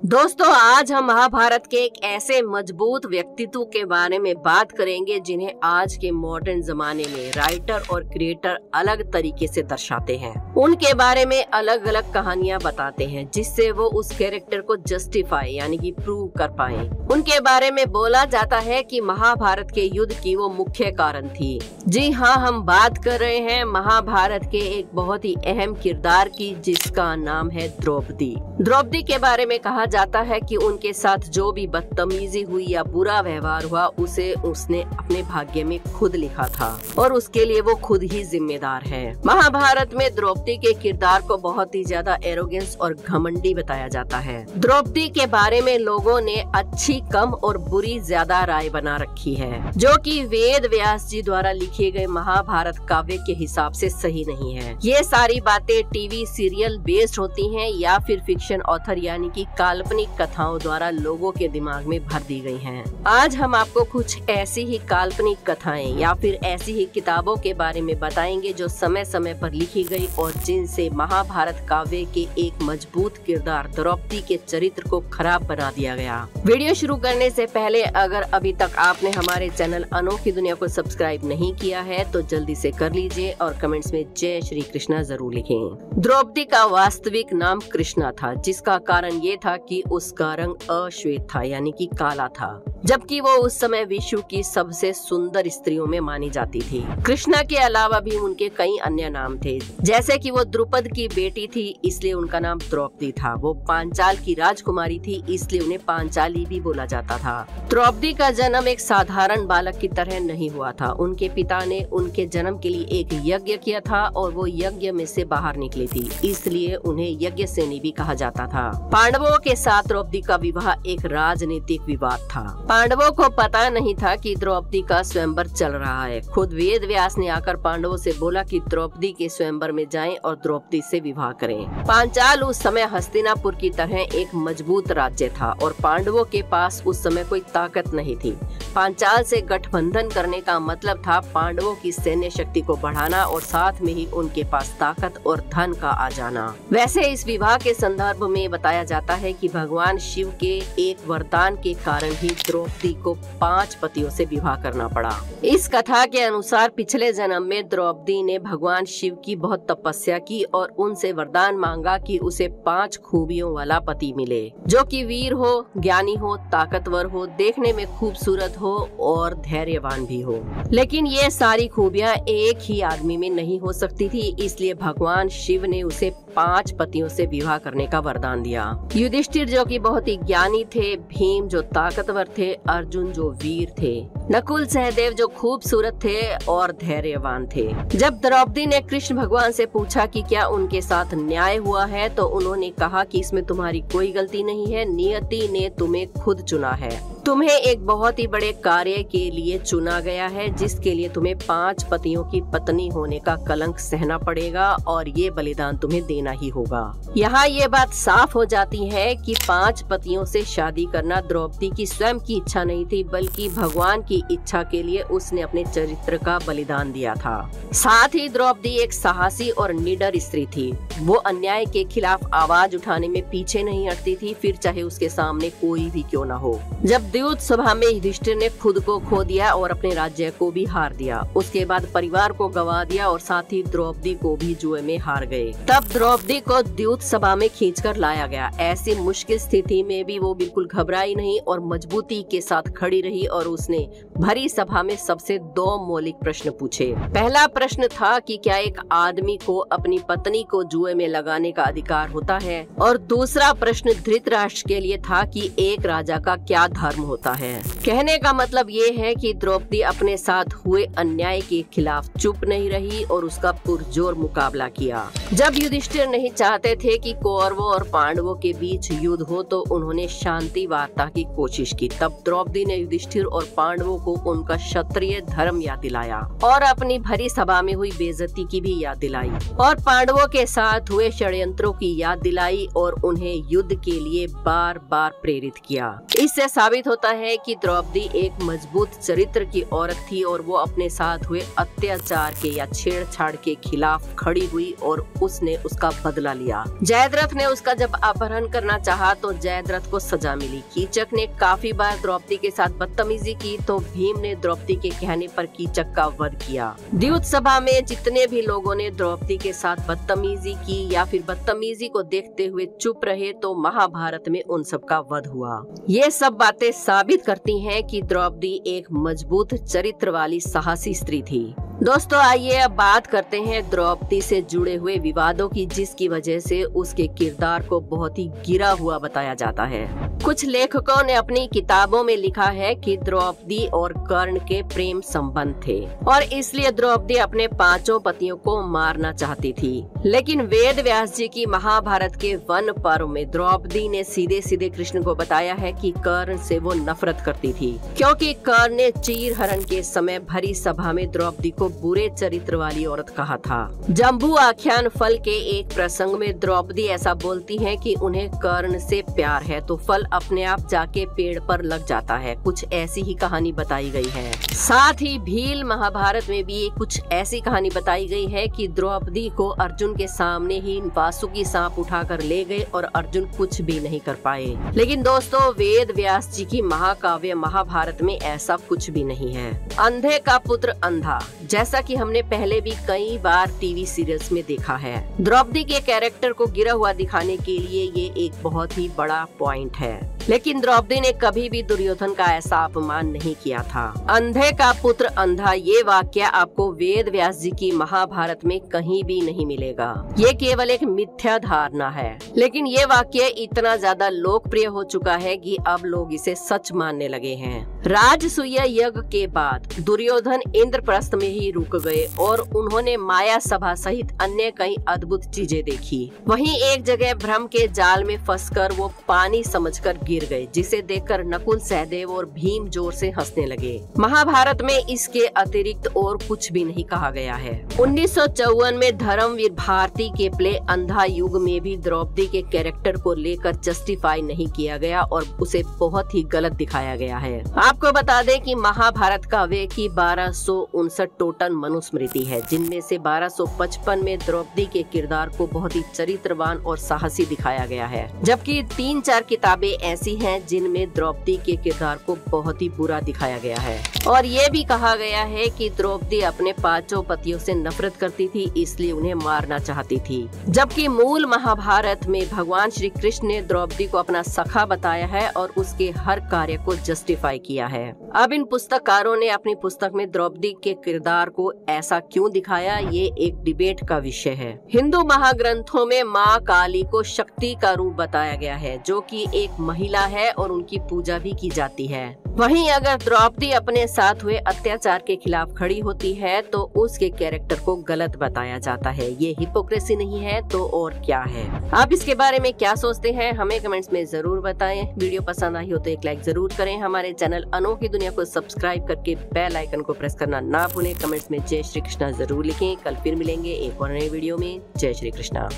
दोस्तों, आज हम महाभारत के एक ऐसे मजबूत व्यक्तित्व के बारे में बात करेंगे जिन्हें आज के मॉडर्न जमाने में राइटर और क्रिएटर अलग तरीके से दर्शाते हैं। उनके बारे में अलग अलग कहानियां बताते हैं जिससे वो उस कैरेक्टर को जस्टिफाई यानी कि प्रूव कर पाए। उनके बारे में बोला जाता है कि महाभारत के युद्ध की वो मुख्य कारण थी। जी हाँ, हम बात कर रहे हैं महाभारत के एक बहुत ही अहम किरदार की, जिसका नाम है द्रौपदी। द्रौपदी के बारे में कहा जाता है कि उनके साथ जो भी बदतमीजी हुई या बुरा व्यवहार हुआ उसे उसने अपने भाग्य में खुद लिखा था और उसके लिए वो खुद ही जिम्मेदार है। महाभारत में द्रौपदी के किरदार को बहुत ही ज्यादा एरोगेंस और घमंडी बताया जाता है। द्रौपदी के बारे में लोगों ने अच्छी कम और बुरी ज्यादा राय बना रखी है, जो कि वेद व्यास जी द्वारा लिखे गए महाभारत काव्य के हिसाब से सही नहीं है। ये सारी बातें टीवी सीरियल बेस्ड होती हैं या फिर फिक्शन ऑथर यानी कि काल्पनिक कथाओं द्वारा लोगों के दिमाग में भर दी गई हैं। आज हम आपको कुछ ऐसी ही काल्पनिक कथाएं या फिर ऐसी ही किताबों के बारे में बताएंगे जो समय समय पर लिखी गई और जिनसे महाभारत काव्य के एक मजबूत किरदार द्रौपदी के चरित्र को खराब बना दिया गया। वीडियो शुरू करने से पहले अगर अभी तक आपने हमारे चैनल अनोखी दुनिया को सब्सक्राइब नहीं किया है तो जल्दी से कर लीजिए और कमेंट्स में जय श्री कृष्णा जरूर लिखें। द्रौपदी का वास्तविक नाम कृष्णा था, जिसका कारण ये था कि उसका रंग अश्वेत था यानी कि काला था, जबकि वो उस समय विश्व की सबसे सुंदर स्त्रियों में मानी जाती थी। कृष्णा के अलावा भी उनके कई अन्य नाम थे, जैसे कि वो द्रुपद की बेटी थी इसलिए उनका नाम द्रौपदी था। वो पांचाल की राजकुमारी थी इसलिए उन्हें पांचाली भी बोला जाता था। द्रौपदी का जन्म एक साधारण बालक की तरह नहीं हुआ था। उनके पिता ने उनके जन्म के लिए एक यज्ञ किया था और वो यज्ञ में से बाहर निकली थी, इसलिए उन्हें यज्ञ सेनी भी कहा जाता था। पांडवों के साथ द्रौपदी का विवाह एक राजनीतिक विवाद था। पांडवों को पता नहीं था कि द्रौपदी का स्वयंवर चल रहा है। खुद वेद व्यास ने आकर पांडवों से बोला कि द्रौपदी के स्वयंवर में जाएं और द्रौपदी से विवाह करें। पांचाल उस समय हस्तिनापुर की तरह एक मजबूत राज्य था और पांडवों के पास उस समय कोई ताकत नहीं थी। पांचाल से गठबंधन करने का मतलब था पांडवों की सैन्य शक्ति को बढ़ाना और साथ में ही उनके पास ताकत और धन का आ जाना। वैसे इस विवाह के संदर्भ में बताया जाता है कि भगवान शिव के एक वरदान के कारण ही द्रौपदी को 5 पतियों से विवाह करना पड़ा। इस कथा के अनुसार पिछले जन्म में द्रौपदी ने भगवान शिव की बहुत तपस्या की और उनसे वरदान मांगा कि उसे 5 खूबियों वाला पति मिले, जो कि वीर हो, ज्ञानी हो, ताकतवर हो, देखने में खूबसूरत हो और धैर्यवान भी हो। लेकिन ये सारी खूबियां एक ही आदमी में नहीं हो सकती थी, इसलिए भगवान शिव ने उसे 5 पतियों से विवाह करने का वरदान दिया। युधिष्ठिर जो कि बहुत ही ज्ञानी थे, भीम जो ताकतवर थे, अर्जुन जो वीर थे, नकुल सहदेव जो खूबसूरत थे और धैर्यवान थे। जब द्रौपदी ने कृष्ण भगवान से पूछा कि क्या उनके साथ न्याय हुआ है तो उन्होंने कहा कि इसमें तुम्हारी कोई गलती नहीं है, नियति ने तुम्हें खुद चुना है। तुम्हें एक बहुत ही बड़े कार्य के लिए चुना गया है, जिसके लिए तुम्हें 5 पतियों की पत्नी होने का कलंक सहना पड़ेगा और ये बलिदान तुम्हें देना ही होगा। यहाँ ये बात साफ हो जाती है कि 5 पतियों से शादी करना द्रौपदी की स्वयं की इच्छा नहीं थी, बल्कि भगवान की इच्छा के लिए उसने अपने चरित्र का बलिदान दिया था। साथ ही द्रौपदी एक साहसी और निडर स्त्री थी। वो अन्याय के खिलाफ आवाज उठाने में पीछे नहीं हटती थी, फिर चाहे उसके सामने कोई भी क्यों न हो। जब द्यूत सभा में युधिष्ठिर ने खुद को खो दिया और अपने राज्य को भी हार दिया, उसके बाद परिवार को गवा दिया और साथ ही द्रौपदी को भी जुए में हार गए, तब द्रौपदी को द्यूत सभा में खींचकर लाया गया। ऐसी मुश्किल स्थिति में भी वो बिल्कुल घबराई नहीं और मजबूती के साथ खड़ी रही और उसने भरी सभा में सबसे 2 मौलिक प्रश्न पूछे। पहला प्रश्न था कि क्या एक आदमी को अपनी पत्नी को जुए में लगाने का अधिकार होता है, और दूसरा प्रश्न धृतराष्ट्र के लिए था कि एक राजा का क्या धर्म होता है। कहने का मतलब ये है कि द्रौपदी अपने साथ हुए अन्याय के खिलाफ चुप नहीं रही और उसका पुरजोर मुकाबला किया। जब युधिष्ठिर नहीं चाहते थे कि कौरवों और पांडवों के बीच युद्ध हो तो उन्होंने शांति वार्ता की कोशिश की। तब द्रौपदी ने युधिष्ठिर और पांडवों पांडवों को उनका क्षत्रिय धर्म याद दिलाया और अपनी भरी सभा में हुई बेइज्जती की भी याद दिलाई और पांडवों के साथ हुए षड्यंत्रों की याद दिलाई और उन्हें युद्ध के लिए बार बार प्रेरित किया। इससे साबित होता है कि द्रौपदी एक मजबूत चरित्र की औरत थी और वो अपने साथ हुए अत्याचार के या छेड़छाड़ के खिलाफ खड़ी हुई और उसने उसका बदला लिया। जयद्रथ ने उसका जब अपहरण करना चाहा तो जयद्रथ को सजा मिली। कीचक ने काफी बार द्रौपदी के साथ बदतमीजी की तो भीम ने द्रौपदी के कहने पर कीचक का वध किया। द्यूत सभा में जितने भी लोगों ने द्रौपदी के साथ बदतमीजी की या फिर बदतमीजी को देखते हुए चुप रहे तो महाभारत में उन सब का वध हुआ। ये सब बातें साबित करती हैं कि द्रौपदी एक मजबूत चरित्र वाली साहसी स्त्री थी। दोस्तों आइए अब बात करते हैं द्रौपदी से जुड़े हुए विवादों की, जिसकी वजह से उसके किरदार को बहुत ही गिरा हुआ बताया जाता है। कुछ लेखकों ने अपनी किताबों में लिखा है कि द्रौपदी और कर्ण के प्रेम संबंध थे और इसलिए द्रौपदी अपने 5 पतियों को मारना चाहती थी। लेकिन वेद व्यास जी की महाभारत के वन पर्व में द्रौपदी ने सीधे सीधे कृष्ण को बताया है कि कर्ण से वो नफरत करती थी, क्योंकि कर्ण ने चीरहरण के समय भरी सभा में द्रौपदी को बुरे चरित्र वाली औरत कहा था। जम्बू आख्यान फल के एक प्रसंग में द्रौपदी ऐसा बोलती है कि उन्हें कर्ण से प्यार है तो फल अपने आप जाके पेड़ पर लग जाता है। कुछ ऐसी ही कहानी बताई गई है। साथ ही भील महाभारत में भी कुछ ऐसी कहानी बताई गई है कि द्रौपदी को अर्जुन के सामने ही वासुकी सांप उठाकर ले गए और अर्जुन कुछ भी नहीं कर पाए। लेकिन दोस्तों वेद व्यास जी की महाकाव्य महाभारत में ऐसा कुछ भी नहीं है। अंधे का पुत्र अंधा, जैसा कि हमने पहले भी कई बार टीवी सीरियल्स में देखा है। द्रौपदी के कैरेक्टर को गिरा हुआ दिखाने के लिए ये एक बहुत ही बड़ा पॉइंट है, लेकिन द्रौपदी ने कभी भी दुर्योधन का ऐसा अपमान नहीं किया था। अंधे का पुत्र अंधा, ये वाक्य आपको वेद व्यास जी की महाभारत में कहीं भी नहीं मिलेगा। ये केवल एक मिथ्या धारणा है, लेकिन ये वाक्य इतना ज्यादा लोकप्रिय हो चुका है कि अब लोग इसे सच मानने लगे हैं। राजसूय यज्ञ के बाद दुर्योधन इंद्रप्रस्थ में ही रुक गए और उन्होंने माया सभा सहित अन्य कई अद्भुत चीजें देखी। वहीं एक जगह भ्रम के जाल में फंसकर वो पानी समझकर गिर गए, जिसे देखकर नकुल, सहदेव और भीम जोर से हंसने लगे। महाभारत में इसके अतिरिक्त और कुछ भी नहीं कहा गया है। 1954 में धर्मवीर भारती के प्ले अंधा युग में भी द्रौपदी के कैरेक्टर को लेकर जस्टिफाई नहीं किया गया और उसे बहुत ही गलत दिखाया गया है। आपको बता दें कि महाभारत काव्य की 1259 टोटल मनुस्मृति है, जिनमें से 1255 में द्रौपदी के किरदार को बहुत ही चरित्रवान और साहसी दिखाया गया है, जबकि 3-4 किताबें ऐसी हैं जिनमें द्रौपदी के किरदार को बहुत ही बुरा दिखाया गया है। और ये भी कहा गया है कि द्रौपदी अपने 5 पतियों से नफरत करती थी, इसलिए उन्हें मारना चाहती थी, जबकि मूल महाभारत में भगवान श्री कृष्ण ने द्रौपदी को अपना सखा बताया है और उसके हर कार्य को जस्टिफाई किया है। अब इन पुस्तककारों ने अपनी पुस्तक में द्रौपदी के किरदार को ऐसा क्यों दिखाया, ये एक डिबेट का विषय है। हिंदू महाग्रंथों में माँ काली को शक्ति का रूप बताया गया है, जो कि एक महिला है और उनकी पूजा भी की जाती है। वहीं अगर द्रौपदी अपने साथ हुए अत्याचार के खिलाफ खड़ी होती है तो उसके कैरेक्टर को गलत बताया जाता है। ये हिपोक्रेसी नहीं है तो और क्या है? आप इसके बारे में क्या सोचते हैं, हमें कमेंट्स में जरूर बताएं। वीडियो पसंद आई हो तो एक लाइक जरूर करें। हमारे चैनल अनोखी दुनिया को सब्सक्राइब करके बेल आइकन को प्रेस करना ना भूलें। कमेंट्स में जय श्री कृष्णा जरूर लिखें। कल फिर मिलेंगे एक और नई वीडियो में। जय श्री कृष्णा।